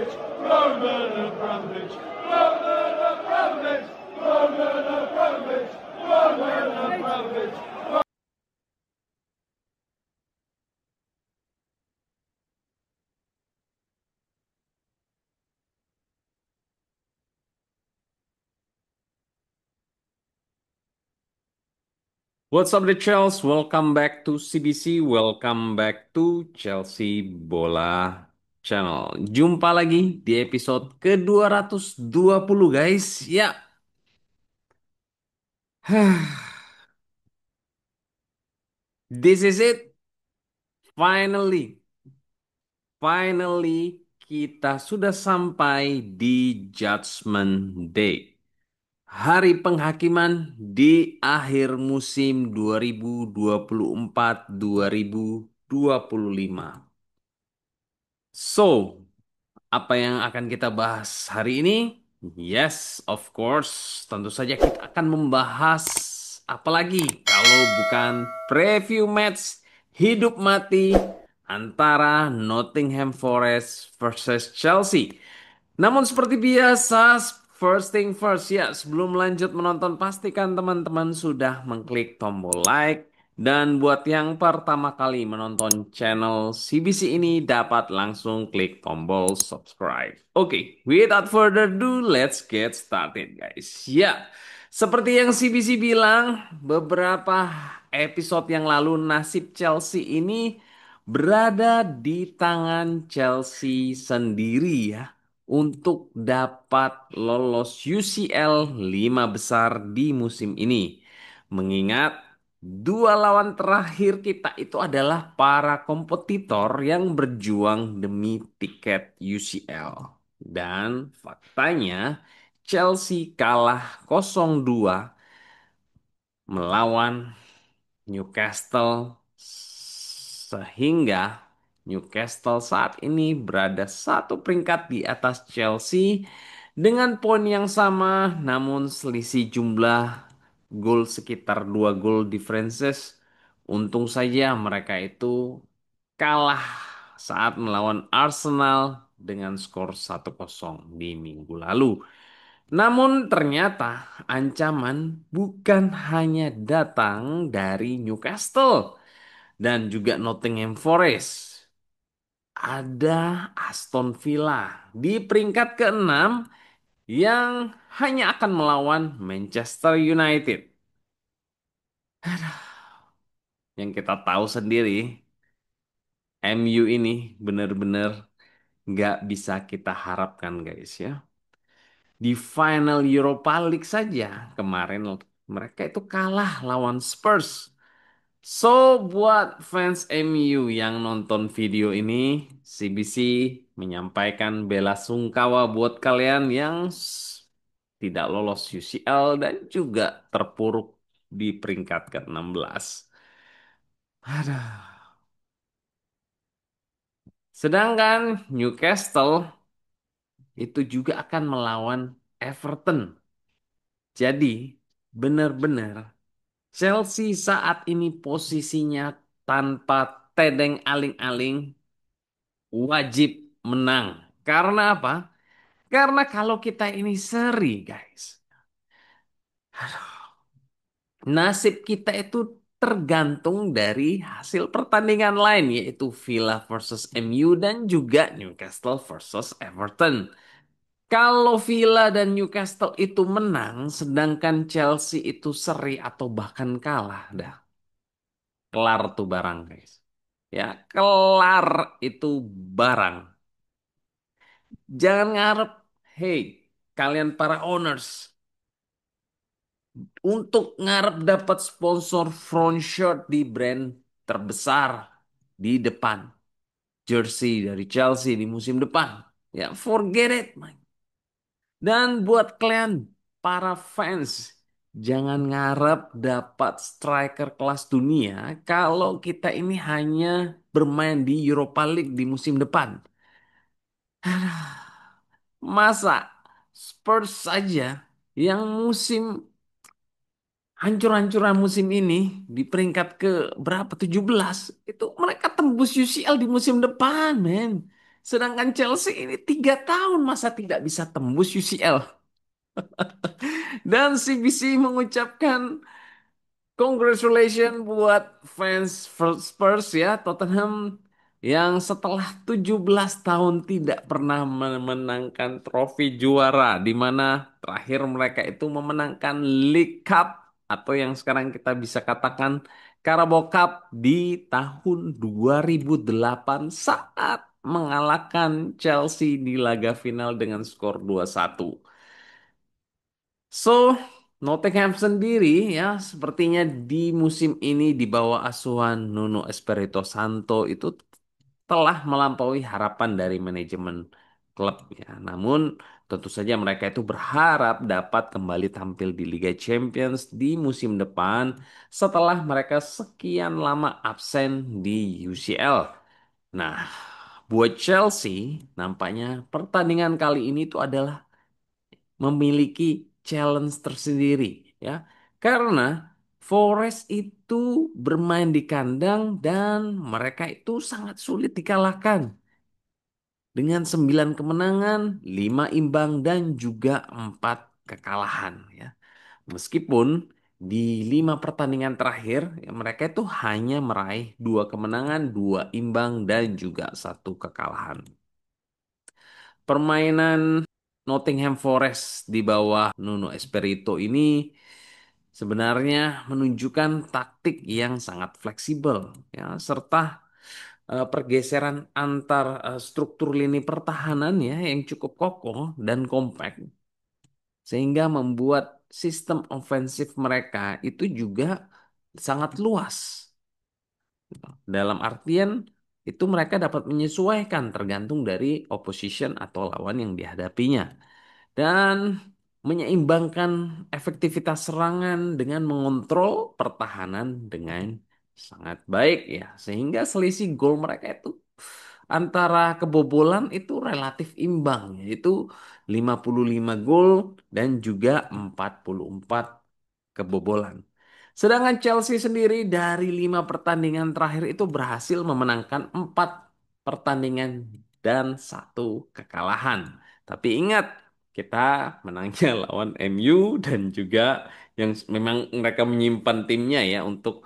Abramovich, Roman Abramovich, Roman Abramovich, Roman Abramovich, Roman Abramovich. What's up the Chelsea? Welcome back to CBC. Welcome back to Chelsea Bola Channel. Jumpa lagi di episode ke-220 guys. Ya, this is it. Finally, finally kita sudah sampai di Judgment Day. Hari penghakiman di akhir musim 2024-2025. So, apa yang akan kita bahas hari ini? Yes, of course. Tentu saja kita akan membahas apa lagi kalau bukan preview match hidup mati antara Nottingham Forest versus Chelsea. Namun seperti biasa, first thing first ya, sebelum lanjut menonton pastikan teman-teman sudah mengklik tombol like. Dan buat yang pertama kali menonton channel CBC ini dapat langsung klik tombol subscribe. Oke, without further ado, let's get started guys. Ya, seperti yang CBC bilang, beberapa episode yang lalu nasib Chelsea ini berada di tangan Chelsea sendiri ya untuk dapat lolos UCL 5 besar di musim ini. Mengingat dua lawan terakhir kita itu adalah para kompetitor yang berjuang demi tiket UCL. Dan faktanya Chelsea kalah 0-2 melawan Newcastle sehingga Newcastle saat ini berada satu peringkat di atas Chelsea dengan poin yang sama namun selisih jumlah gol sekitar 2 gol differences. Untung saja mereka itu kalah saat melawan Arsenal dengan skor 1-0 di minggu lalu. Namun ternyata ancaman bukan hanya datang dari Newcastle dan juga Nottingham Forest. Ada Aston Villa di peringkat ke-6 yang hanya akan melawan Manchester United. Yang kita tahu sendiri, MU ini benar-benar nggak bisa kita harapkan guys ya. Di final Europa League saja kemarin mereka itu kalah lawan Spurs. So, buat fans MU yang nonton video ini, CBC menyampaikan bela sungkawa buat kalian yang tidak lolos UCL dan juga terpuruk di peringkat ke-16. Aduh. Sedangkan Newcastle itu juga akan melawan Everton. Jadi, benar-benar Chelsea saat ini posisinya tanpa tedeng aling-aling wajib menang. Karena apa? Karena kalau kita ini seri, guys. Nasib kita itu tergantung dari hasil pertandingan lain, yaitu Villa versus MU dan juga Newcastle versus Everton. Kalau Villa dan Newcastle itu menang, sedangkan Chelsea itu seri atau bahkan kalah, dah kelar tuh barang, guys. Ya, kelar itu barang. Jangan ngarep, hey, kalian para owners, untuk ngarep dapat sponsor front shirt di brand terbesar di depan jersey dari Chelsea di musim depan. Ya, forget it, man. Dan buat kalian para fans, jangan ngarep dapat striker kelas dunia kalau kita ini hanya bermain di Europa League di musim depan. Masa Spurs saja yang musim hancur-hancuran musim ini di peringkat ke berapa 17 itu mereka tembus UCL di musim depan, men. Sedangkan Chelsea ini 3 tahun masa tidak bisa tembus UCL. Dan CBC mengucapkan congratulations buat fans Spurs ya, Tottenham yang setelah 17 tahun tidak pernah memenangkan trofi juara, di mana terakhir mereka itu memenangkan League Cup atau yang sekarang kita bisa katakan Carabao Cup di tahun 2008 saat mengalahkan Chelsea di laga final dengan skor 2-1. So, Nottingham sendiri ya sepertinya di musim ini di bawah asuhan Nuno Espirito Santo itu telah melampaui harapan dari manajemen klub ya. Namun tentu saja mereka itu berharap dapat kembali tampil di Liga Champions di musim depan setelah mereka sekian lama absen di UCL. Nah, buat Chelsea nampaknya pertandingan kali ini itu adalah memiliki challenge tersendiri ya. Karena Forest itu bermain di kandang dan mereka itu sangat sulit dikalahkan dengan 9 kemenangan, 5 imbang dan juga 4 kekalahan ya. Meskipun di 5 pertandingan terakhir ya, mereka itu hanya meraih 2 kemenangan, 2 imbang dan juga 1 kekalahan. Permainan Nottingham Forest di bawah Nuno Espirito ini sebenarnya menunjukkan taktik yang sangat fleksibel ya serta pergeseran antar struktur lini pertahanan ya yang cukup kokoh dan kompak sehingga membuat sistem ofensif mereka itu juga sangat luas. Dalam artian itu mereka dapat menyesuaikan tergantung dari opposition atau lawan yang dihadapinya dan menyeimbangkan efektivitas serangan dengan mengontrol pertahanan dengan sangat baik ya sehingga selisih gol mereka itu antara kebobolan itu relatif imbang yaitu 55 gol dan juga 44 kebobolan. Sedangkan Chelsea sendiri dari 5 pertandingan terakhir itu berhasil memenangkan 4 pertandingan dan 1 kekalahan. Tapi ingat, kita menangnya lawan MU dan juga yang memang mereka menyimpan timnya ya untuk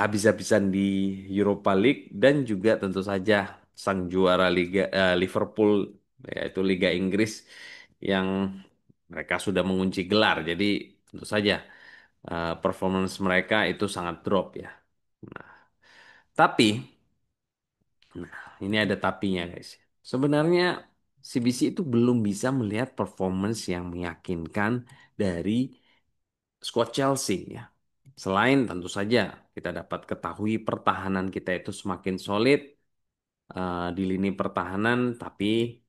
habis-habisan di Europa League dan juga tentu saja sang juara Liga Liverpool yaitu Liga Inggris yang mereka sudah mengunci gelar. Jadi tentu saja performance mereka itu sangat drop ya. Nah, tapi, nah ini ada tapinya guys. Sebenarnya CBC itu belum bisa melihat performance yang meyakinkan dari squad Chelsea ya. Selain tentu saja kita dapat ketahui pertahanan kita itu semakin solid di lini pertahanan, tapi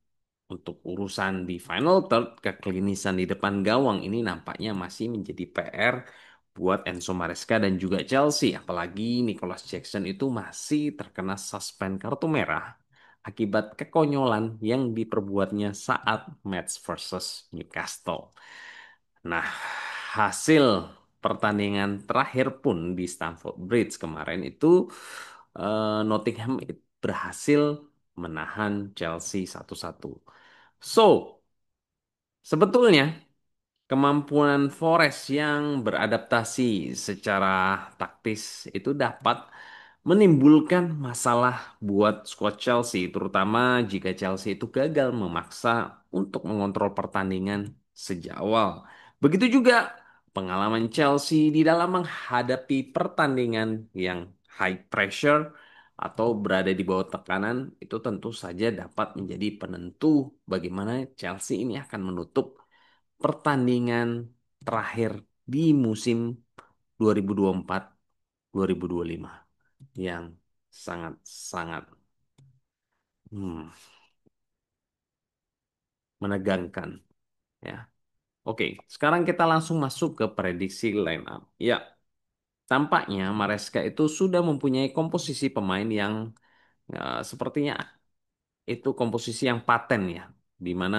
untuk urusan di final third, keklinisan di depan gawang ini nampaknya masih menjadi PR buat Enzo Maresca dan juga Chelsea. Apalagi Nicholas Jackson itu masih terkena suspend kartu merah akibat kekonyolan yang diperbuatnya saat match versus Newcastle. Nah, hasil pertandingan terakhir pun di Stamford Bridge kemarin itu Nottingham berhasil menahan Chelsea 1-1. So, sebetulnya kemampuan Forest yang beradaptasi secara taktis itu dapat menimbulkan masalah buat squad Chelsea, terutama jika Chelsea itu gagal memaksa untuk mengontrol pertandingan sejak awal. Begitu juga pengalaman Chelsea di dalam menghadapi pertandingan yang high pressure atau berada di bawah tekanan itu tentu saja dapat menjadi penentu bagaimana Chelsea ini akan menutup pertandingan terakhir di musim 2024-2025 yang sangat-sangat hmm, menegangkan ya. Oke, sekarang kita langsung masuk ke prediksi line up. Ya, tampaknya Maresca itu sudah mempunyai komposisi pemain yang sepertinya itu komposisi yang paten ya, di mana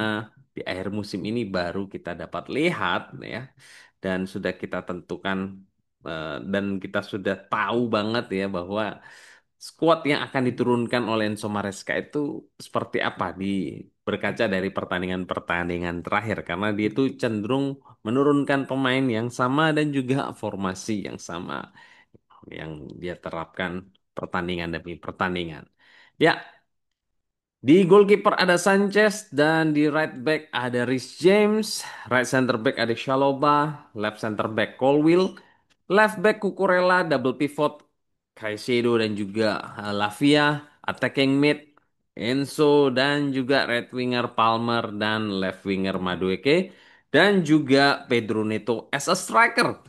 di akhir musim ini baru kita dapat lihat ya, dan sudah kita tentukan dan kita sudah tahu banget ya bahwa Skuad yang akan diturunkan oleh Enzo Maresca itu seperti apa berkaca dari pertandingan-pertandingan terakhir karena dia itu cenderung menurunkan pemain yang sama dan juga formasi yang sama yang dia terapkan pertandingan demi pertandingan. Ya, di goalkeeper ada Sanchez dan di right back ada Reece James, right center back ada Chalobah, left center back Colwill, left back Cucurella, double pivot Caicedo dan juga Lavia, attacking mid Enzo dan juga right winger Palmer dan left winger Madueke dan juga Pedro Neto as a striker.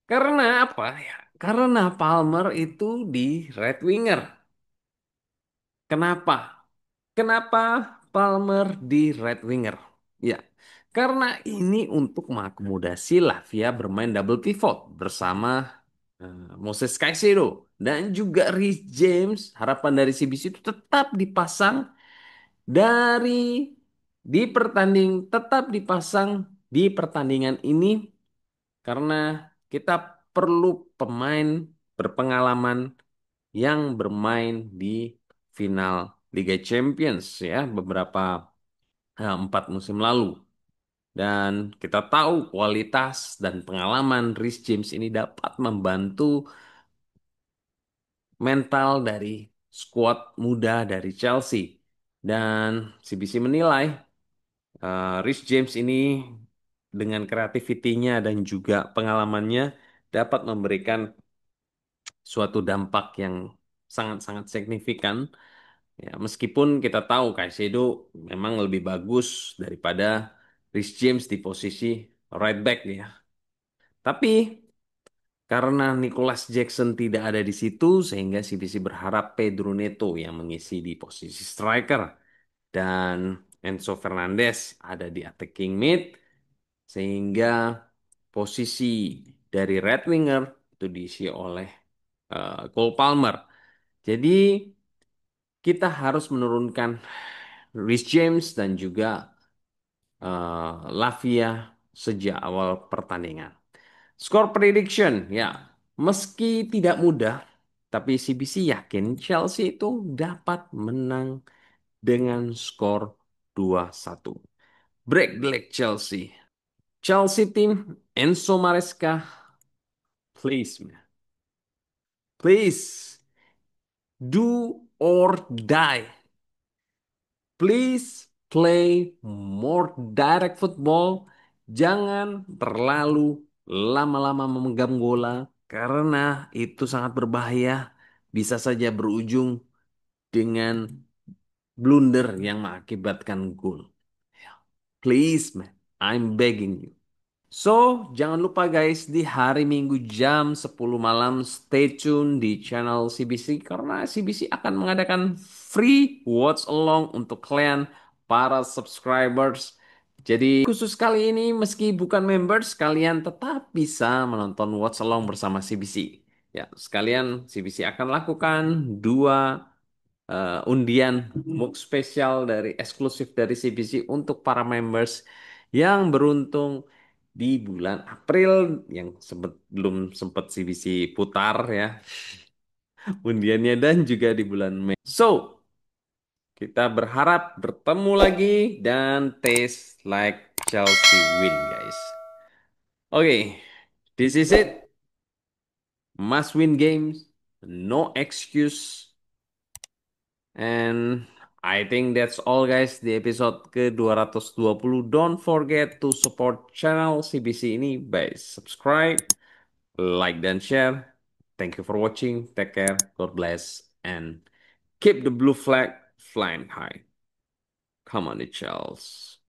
Karena apa ya? Karena Palmer itu di right winger. Kenapa? Kenapa Palmer di right winger? Ya, karena ini untuk mengakomodasi Lavia bermain double pivot bersama Moses Caicedo dan juga Reece James. Harapan dari CBC itu tetap dipasang dari tetap dipasang di pertandingan ini karena kita perlu pemain berpengalaman yang bermain di final Liga Champions ya beberapa 4 musim lalu. Dan kita tahu kualitas dan pengalaman Reece James ini dapat membantu mental dari skuad muda dari Chelsea. Dan CBC menilai Reece James ini dengan kreativitinya dan juga pengalamannya dapat memberikan suatu dampak yang sangat-sangat signifikan. Ya, meskipun kita tahu Caicedo memang lebih bagus daripada Reece James di posisi right back ya. Tapi karena Nicholas Jackson tidak ada di situ sehingga CBC berharap Pedro Neto yang mengisi di posisi striker dan Enzo Fernandez ada di attacking mid sehingga posisi dari right winger itu diisi oleh Cole Palmer. Jadi kita harus menurunkan Reece James dan juga Lavia sejak awal pertandingan. Skor prediction, ya, meski tidak mudah, tapi CBC yakin Chelsea itu dapat menang dengan skor 2-1. Break black Chelsea. Chelsea team, Enzo Maresca, please, man. Please, do or die. Please play more direct football. Jangan terlalu lama-lama memegang bola karena itu sangat berbahaya. Bisa saja berujung dengan blunder yang mengakibatkan gol. Please, man, I'm begging you. So, jangan lupa guys, di hari Minggu jam 10 malam stay tune di channel CBC karena CBC akan mengadakan free watch along untuk kalian para subscribers. Jadi khusus kali ini meski bukan members, kalian tetap bisa menonton watch along bersama CBC. Ya, sekalian CBC akan lakukan dua undian mug spesial dari eksklusif dari CBC untuk para members yang beruntung di bulan April yang belum sempat CBC putar ya undiannya dan juga di bulan Mei. So, kita berharap bertemu lagi dan taste like Chelsea win, guys. Oke, this is it. Must win games, no excuse. And I think that's all guys di episode ke-220. Don't forget to support channel CBC ini by subscribe, like, dan share. Thank you for watching. Take care. God bless. And keep the blue flag flying high. Come on, the Charles.